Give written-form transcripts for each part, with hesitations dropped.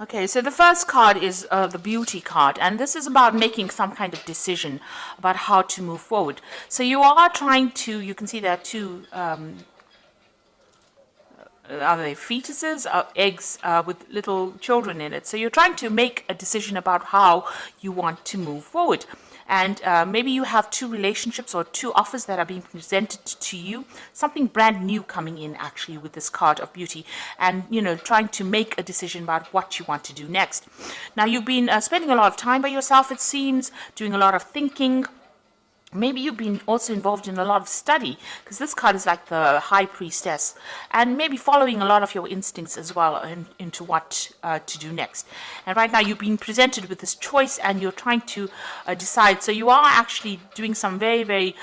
Okay, so the first card is the beauty card, and this is about making some kind of decision about how to move forward. So you are trying to, you can see there are two, are they fetuses, eggs with little children in it. So you're trying to make a decision about how you want to move forward. And maybe you have two relationships or two offers that are being presented to you, something brand new coming in actually with this card of beauty, and trying to make a decision about what you want to do next. Now you've been spending a lot of time by yourself, it seems, doing a lot of thinking. Maybe you've been also involved in a lot of study, because this card is like the high priestess, and maybe following a lot of your instincts as well into what to do next. And right now you've been presented with this choice and you're trying to decide. So you are actually doing some very, very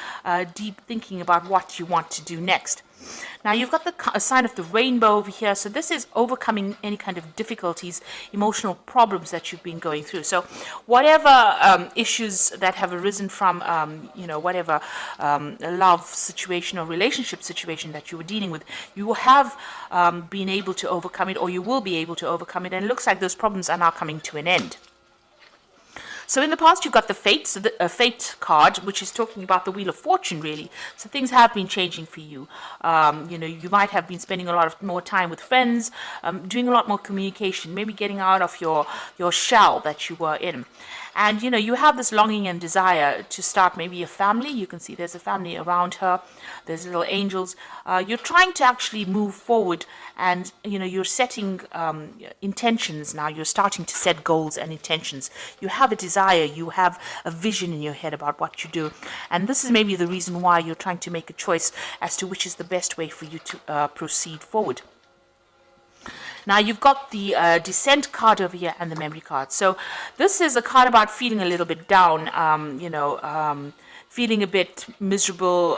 deep thinking about what you want to do next. Now you've got the sign of the rainbow over here. So this is overcoming any kind of difficulties, emotional problems that you've been going through. So whatever issues that have arisen from, whatever love situation or relationship situation that you were dealing with, you have been able to overcome it, or you will be able to overcome it. And it looks like those problems are now coming to an end. So in the past, you've got the Fate, so the Fate card, which is talking about the Wheel of Fortune, really. So things have been changing for you. You might have been spending a lot of more time with friends, doing a lot more communication, maybe getting out of your shell that you were in. And, you have this longing and desire to start maybe a family. You can see there's a family around her. There's little angels. You're trying to actually move forward, and, you're setting intentions now. You're starting to set goals and intentions. You have a desire. You have a vision in your head about what you do. And this is maybe the reason why you're trying to make a choice as to which is the best way for you to proceed forward. Now you've got the Descent card over here and the Memory card. So this is a card about feeling a little bit down, feeling a bit miserable,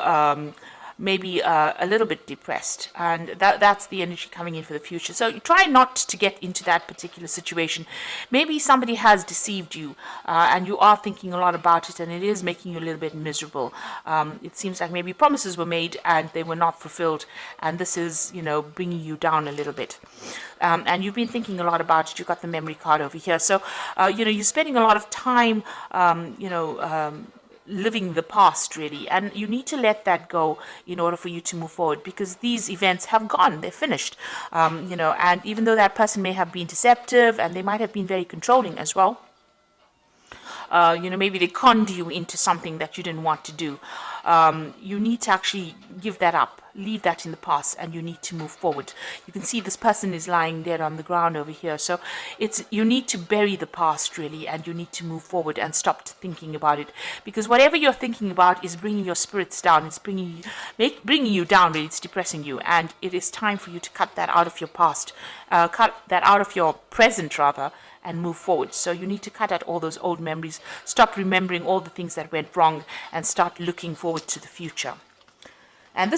maybe a little bit depressed, and that's the energy coming in for the future. So you try not to get into that particular situation. Maybe somebody has deceived you, and you are thinking a lot about it, and it is making you a little bit miserable. It seems like maybe promises were made and they were not fulfilled, and this is bringing you down a little bit. And you've been thinking a lot about it. You've got the Memory card over here. So you're spending a lot of time living the past, really, and you need to let that go in order for you to move forward, because these events have gone, they're finished, and even though that person may have been deceptive and they might have been very controlling as well, maybe they conned you into something that you didn't want to do. You need to actually give that up, leave that in the past, and you need to move forward. You can see this person is lying dead on the ground over here. So you need to bury the past, really, and you need to move forward and stop thinking about it, because whatever you're thinking about is bringing your spirits down. It's bringing you down, really. It's depressing you, and it is time for you to cut that out of your past, cut that out of your present, rather, and move forward. So you need to cut out all those old memories, stop remembering all the things that went wrong, and start looking forward to the future. And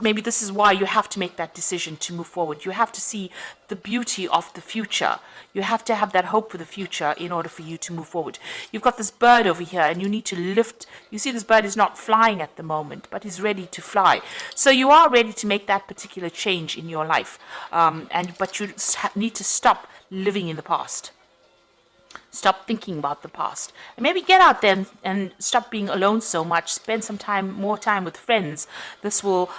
maybe this is why you have to make that decision to move forward. You have to see the beauty of the future. You have to have that hope for the future in order for you to move forward. You've got this bird over here, and you need to lift. You see this bird is not flying at the moment, but is ready to fly. So you are ready to make that particular change in your life. But you need to stop living in the past. Stop thinking about the past, and maybe get out there and stop being alone so much. Spend some more time with friends. This will,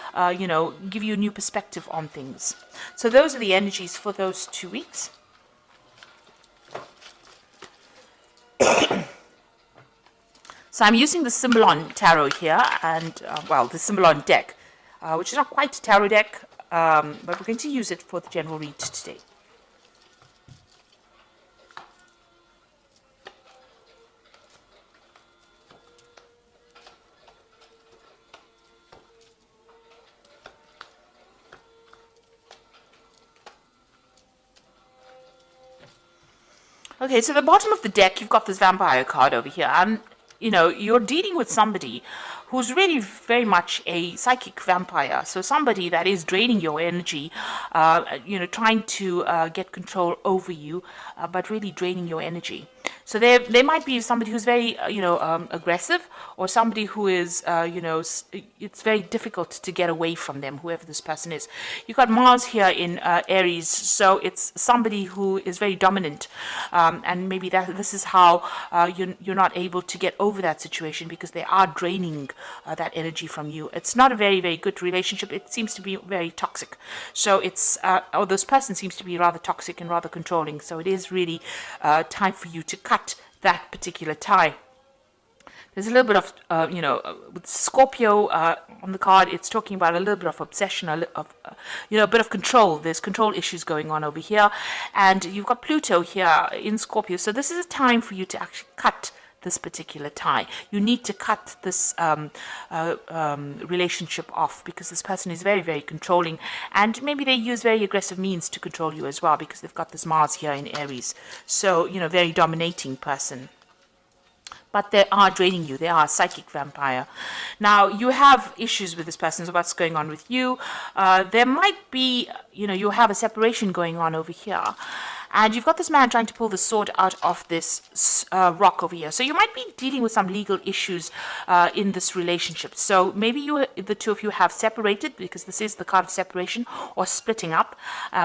give you a new perspective on things. So those are the energies for those 2 weeks. So I'm using the Symbolon Tarot here, and the Symbolon deck, which is not quite a tarot deck, but we're going to use it for the general read today. Okay, so at the bottom of the deck, you've got this Vampire card over here, and, you're dealing with somebody who's really very much a psychic vampire. So somebody that is draining your energy, trying to get control over you, but really draining your energy. So there might be somebody who's very, aggressive, or somebody who is, it's very difficult to get away from them, whoever this person is. You've got Mars here in Aries, so it's somebody who is very dominant, and maybe this is how you're not able to get over that situation, because they are draining that energy from you. It's not a very, very good relationship. It seems to be very toxic. So or this person seems to be rather toxic and rather controlling. So it is really time for you to cut that particular tie. There's a little bit of, with Scorpio on the card, it's talking about a little bit of obsession, a bit of control. There's control issues going on over here. And you've got Pluto here in Scorpio. So this is a time for you to actually cut this particular tie. You need to cut this relationship off, because this person is very, very controlling, and maybe they use very aggressive means to control you as well, because they've got this Mars here in Aries. So, very dominating person. But they are draining you. They are a psychic vampire. Now, you have issues with this person, so what's going on with you? There might be, you have a separation going on over here. And you've got this man trying to pull the sword out of this rock over here. So you might be dealing with some legal issues in this relationship. So maybe the two of you have separated, because this is the card of separation, or splitting up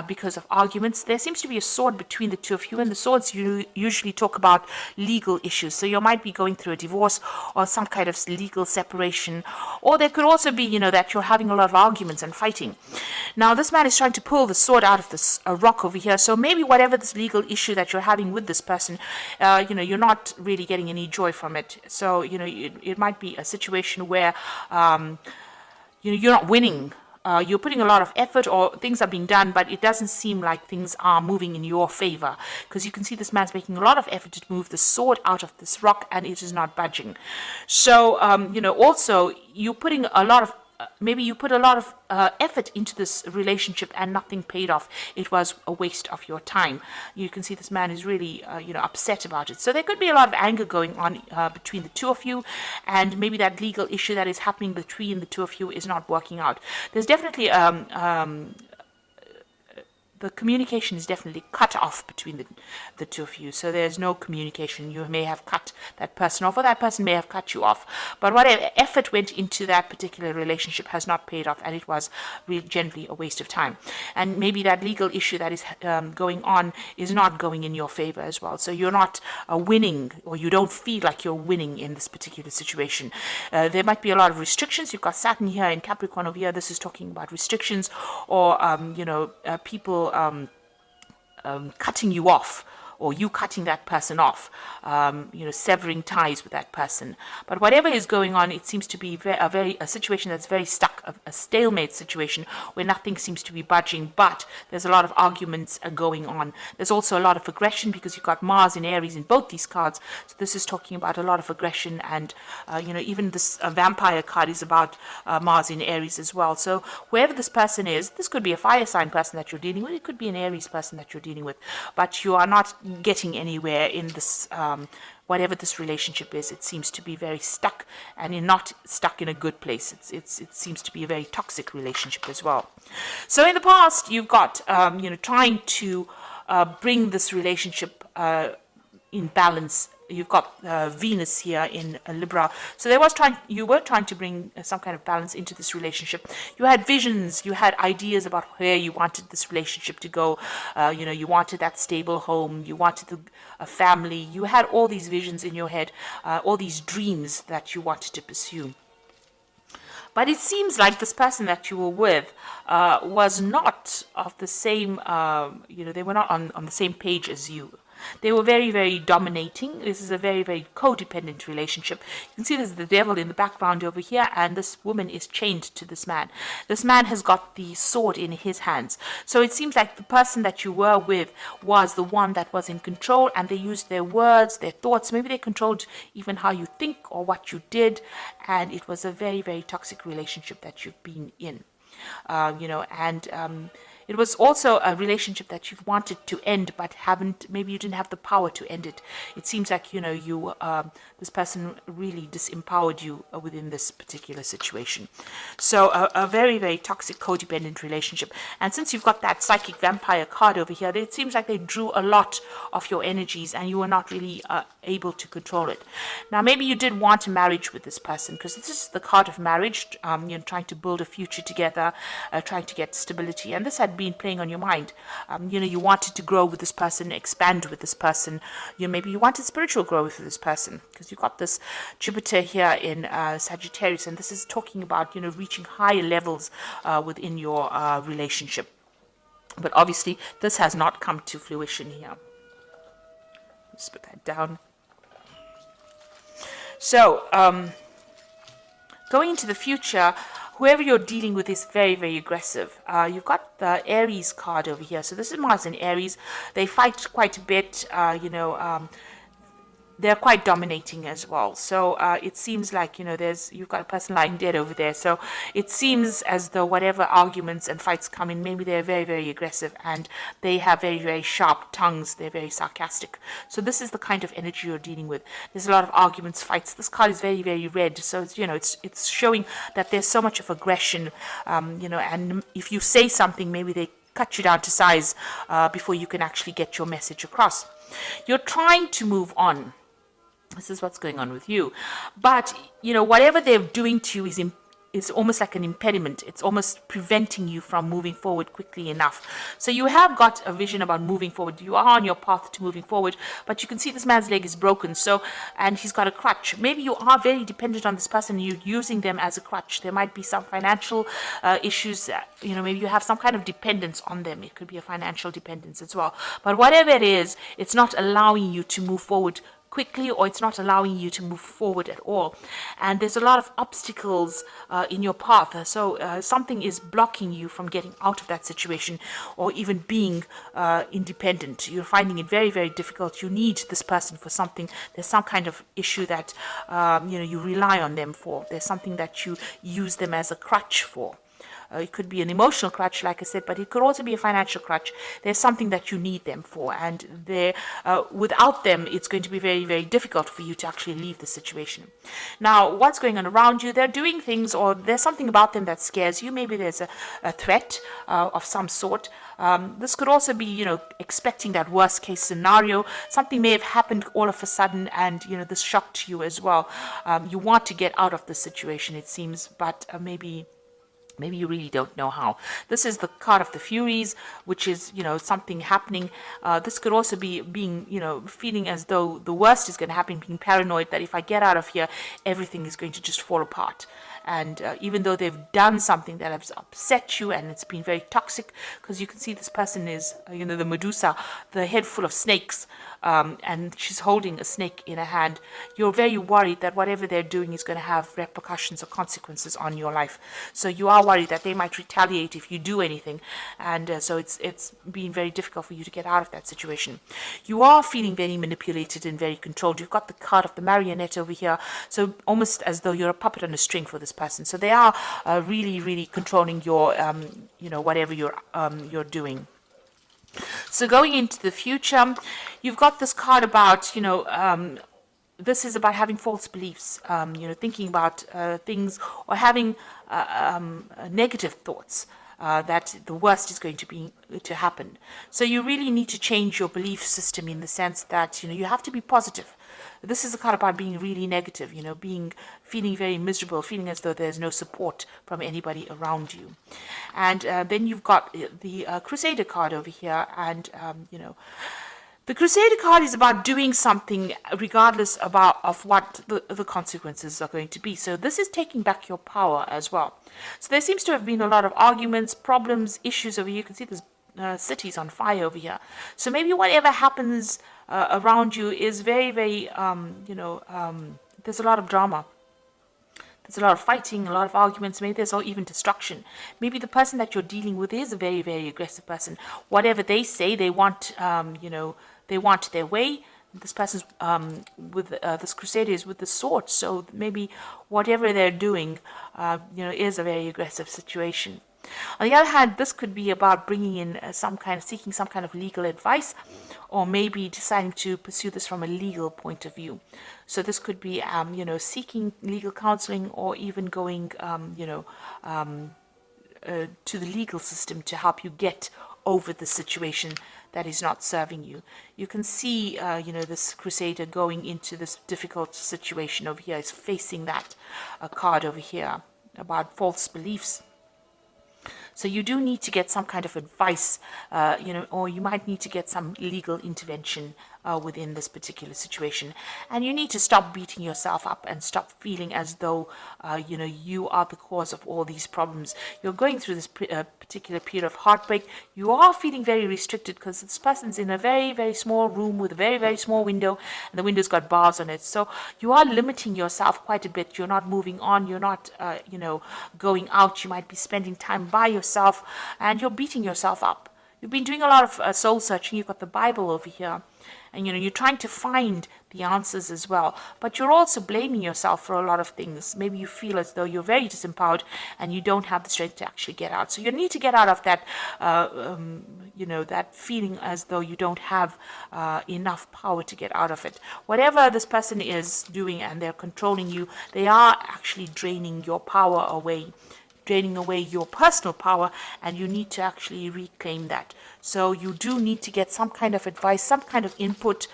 because of arguments. There seems to be a sword between the two of you, and the swords usually talk about legal issues. So you might be going through a divorce or some kind of legal separation. Or there could also be, that you're having a lot of arguments and fighting. Now, this man is trying to pull the sword out of this rock over here. So maybe whatever this legal issue that you're having with this person, you're not really getting any joy from it. So, it might be a situation where, you're not winning. You're putting a lot of effort, or things are being done, but it doesn't seem like things are moving in your favor, because you can see this man's making a lot of effort to move the sword out of this rock, and it is not budging. So, also you're putting a lot of maybe you put a lot of effort into this relationship and nothing paid off. It was a waste of your time. You can see this man is really, upset about it. So there could be a lot of anger going on between the two of you, and maybe that legal issue that is happening between the two of you is not working out. There's definitely the communication is definitely cut off between the two of you. So there's no communication. You may have cut that person off, or that person may have cut you off. But whatever effort went into that particular relationship has not paid off, and it was really generally a waste of time. And maybe that legal issue that is going on is not going in your favor as well. So you're not winning, or you don't feel like you're winning in this particular situation. There might be a lot of restrictions. You've got Saturn here in Capricorn over here. This is talking about restrictions, or people cutting you off, or you cutting that person off, severing ties with that person. But whatever is going on, it seems to be a situation that's very stuck, a stalemate situation where nothing seems to be budging, but there's a lot of arguments going on. There's also a lot of aggression, because you've got Mars in Aries in both these cards. So this is talking about a lot of aggression, and, even this vampire card is about Mars in Aries as well. So whoever this person is, this could be a fire sign person that you're dealing with. It could be an Aries person that you're dealing with, but you are not getting anywhere in this, whatever this relationship is. It seems to be very stuck, and you're not stuck in a good place. It seems to be a very toxic relationship as well. So in the past, you've got, trying to bring this relationship in balance. You've got Venus here in Libra. So you were trying to bring some kind of balance into this relationship. You had visions, you had ideas about where you wanted this relationship to go. You wanted that stable home, you wanted a family. You had all these visions in your head, all these dreams that you wanted to pursue. But it seems like this person that you were with was not of the same, they were not on the same page as you. They were very, very dominating. This is a very, very codependent relationship. You can see there's the devil in the background over here, and this woman is chained to this man. This man has got the sword in his hands. So it seems like the person that you were with was the one that was in control, and they used their words, their thoughts. Maybe they controlled even how you think or what you did, and it was a very, very toxic relationship that you've been in. It was also a relationship that you've wanted to end, but haven't. Maybe you didn't have the power to end it. It seems like this person really disempowered you within this particular situation. So a very, very toxic, codependent relationship. And since you've got that psychic vampire card over here, it seems like they drew a lot of your energies, and you were not really able to control it. Now, maybe you did want a marriage with this person, because this is the card of marriage. Trying to build a future together, trying to get stability, and this had been playing on your mind. You wanted to grow with this person, expand with this person. Maybe you wanted spiritual growth with this person, because you've got this Jupiter here in Sagittarius, and this is talking about reaching higher levels within your relationship. But obviously, this has not come to fruition here. Just put that down. So, going into the future, whoever you're dealing with is very, very aggressive. You've got the Aries card over here. So this is Mars and Aries. They fight quite a bit, they're quite dominating as well. So it seems like, you've got a person lying dead over there. So it seems as though whatever arguments and fights come in, maybe they're very, very aggressive, and they have very, very sharp tongues. They're very sarcastic. So this is the kind of energy you're dealing with. There's a lot of arguments, fights. This card is very, very red. So it's showing that there's so much of aggression, and if you say something, maybe they cut you down to size before you can actually get your message across. You're trying to move on. This is what's going on with you. But, whatever they're doing to you is almost like an impediment. It's almost preventing you from moving forward quickly enough. So you have got a vision about moving forward. You are on your path to moving forward, but you can see this man's leg is broken. And he's got a crutch. Maybe you are very dependent on this person. You're using them as a crutch. There might be some financial issues. Maybe you have some kind of dependence on them. It could be a financial dependence as well. But whatever it is, it's not allowing you to move forward quickly, or it's not allowing you to move forward at all. And there's a lot of obstacles in your path. So something is blocking you from getting out of that situation, or even being independent. You're finding it very, very difficult. You need this person for something. There's some kind of issue that you rely on them for. There's something that you use them as a crutch for. It could be an emotional crutch, like I said, but it could also be a financial crutch. There's something that you need them for, and without them, it's going to be very, very difficult for you to actually leave the situation. Now, what's going on around you? They're doing things, or there's something about them that scares you. Maybe there's a threat of some sort. This could also be, expecting that worst case scenario. Something may have happened all of a sudden, and, this shocked you as well. You want to get out of the situation, it seems, but maybe you really don't know how. This is the card of the Furies, which is, something happening. This could also be being, feeling as though the worst is going to happen, being paranoid that if I get out of here, everything is going to just fall apart. And even though they've done something that has upset you, and it's been very toxic, because you can see this person is, the Medusa, the head full of snakes, and she's holding a snake in her hand. You're very worried that whatever they're doing is going to have repercussions or consequences on your life. So you are worried that they might retaliate if you do anything, and so it's been very difficult for you to get out of that situation. You are feeling very manipulated and very controlled. You've got the card of the marionette over here, so almost as though you're a puppet on a string for this person. So they are really, really controlling your, whatever you're doing. So going into the future, you've got this card about, this is about having false beliefs, thinking about things, or having negative thoughts. That the worst is going to happen. So you really need to change your belief system, in the sense that you have to be positive. This is a card about being really negative, feeling very miserable, feeling as though there's no support from anybody around you. And then you've got the Crusader card over here, and the Crusader card is about doing something regardless of what the consequences are going to be. So this is taking back your power as well. So there seems to have been a lot of arguments, problems, issues over here. You can see there's cities on fire over here. So maybe whatever happens around you is very, very, there's a lot of drama. There's a lot of fighting, a lot of arguments. Maybe there's even destruction. Maybe the person that you're dealing with is a very, very aggressive person. Whatever they say, they want, they want their way. This person's with this Crusader is with the sword. So maybe whatever they're doing, is a very aggressive situation. On the other hand, this could be about bringing in seeking some kind of legal advice, or maybe deciding to pursue this from a legal point of view. So this could be, seeking legal counseling, or even going, to the legal system to help you get over the situation that is not serving you. You can see, this crusader going into this difficult situation over here. Is facing that card over here about false beliefs. So you do need to get some kind of advice, or you might need to get some legal intervention within this particular situation. And you need to stop beating yourself up and stop feeling as though, you are the cause of all these problems. You're going through this particular period of heartbreak. You are feeling very restricted because this person's in a very, very small room with a very, very small window, and the window's got bars on it. So you are limiting yourself quite a bit. You're not moving on. You're not, going out. You might be spending time by yourself, and you're beating yourself up. You've been doing a lot of soul searching. You've got the Bible over here, and you're trying to find the answers as well. But you're also blaming yourself for a lot of things. Maybe you feel as though you're very disempowered and you don't have the strength to actually get out. So you need to get out of that, that feeling as though you don't have enough power to get out of it. Whatever this person is doing and they're controlling you, they are actually draining your power away, draining away your personal power, and you need to actually reclaim that. So you do need to get some kind of advice, some kind of input,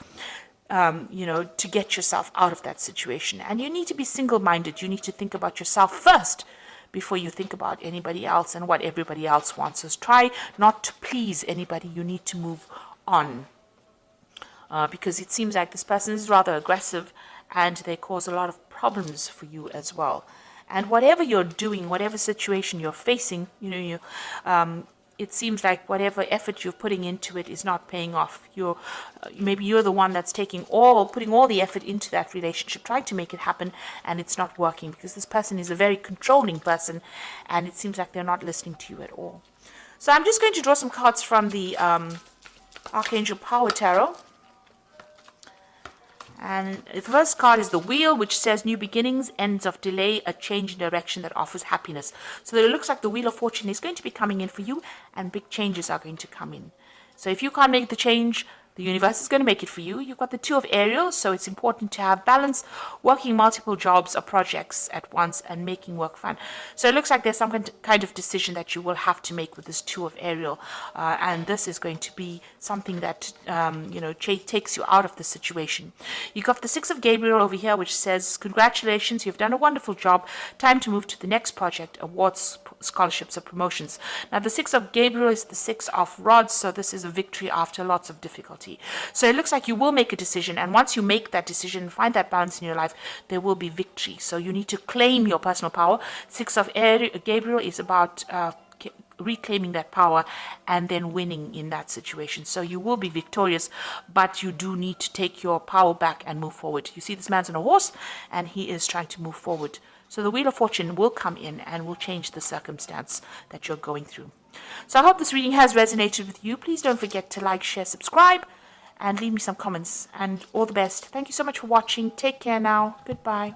to get yourself out of that situation. And you need to be single-minded. You need to think about yourself first before you think about anybody else and what everybody else wants. So try not to please anybody. You need to move on. Because it seems like this person is rather aggressive, and they cause a lot of problems for you as well. And whatever you're doing, whatever situation you're facing, it seems like whatever effort you're putting into it is not paying off. Maybe you're the one that's putting all the effort into that relationship, trying to make it happen, and it's not working because this person is a very controlling person, and it seems like they're not listening to you at all. So I'm just going to draw some cards from the Archangel Power Tarot. And the first card is the Wheel, which says new beginnings, ends of delay, a change in direction that offers happiness. So it looks like the Wheel of Fortune is going to be coming in for you, and big changes are going to come in. So if you can't make the change, the universe is going to make it for you. You've got the Two of Ariel, so it's important to have balance, working multiple jobs or projects at once and making work fun. So it looks like there's some kind of decision that you will have to make with this Two of Ariel, and this is going to be something that takes you out of the situation. You've got the Six of Gabriel over here, which says, congratulations, you've done a wonderful job. Time to move to the next project, awards, scholarships, or promotions. Now the Six of Gabriel is the Six of Rods, so this is a victory after lots of difficulty. So it looks like you will make a decision, and once you make that decision, find that balance in your life, there will be victory. So you need to claim your personal power. Six of Gabriel is about reclaiming that power and then winning in that situation. So you will be victorious, but you do need to take your power back and move forward. You see this man's on a horse, and he is trying to move forward. So the Wheel of Fortune will come in and will change the circumstance that you're going through. So I hope this reading has resonated with you. Please don't forget to like, share, subscribe, and leave me some comments. And all the best. Thank you so much for watching. Take care now. Goodbye.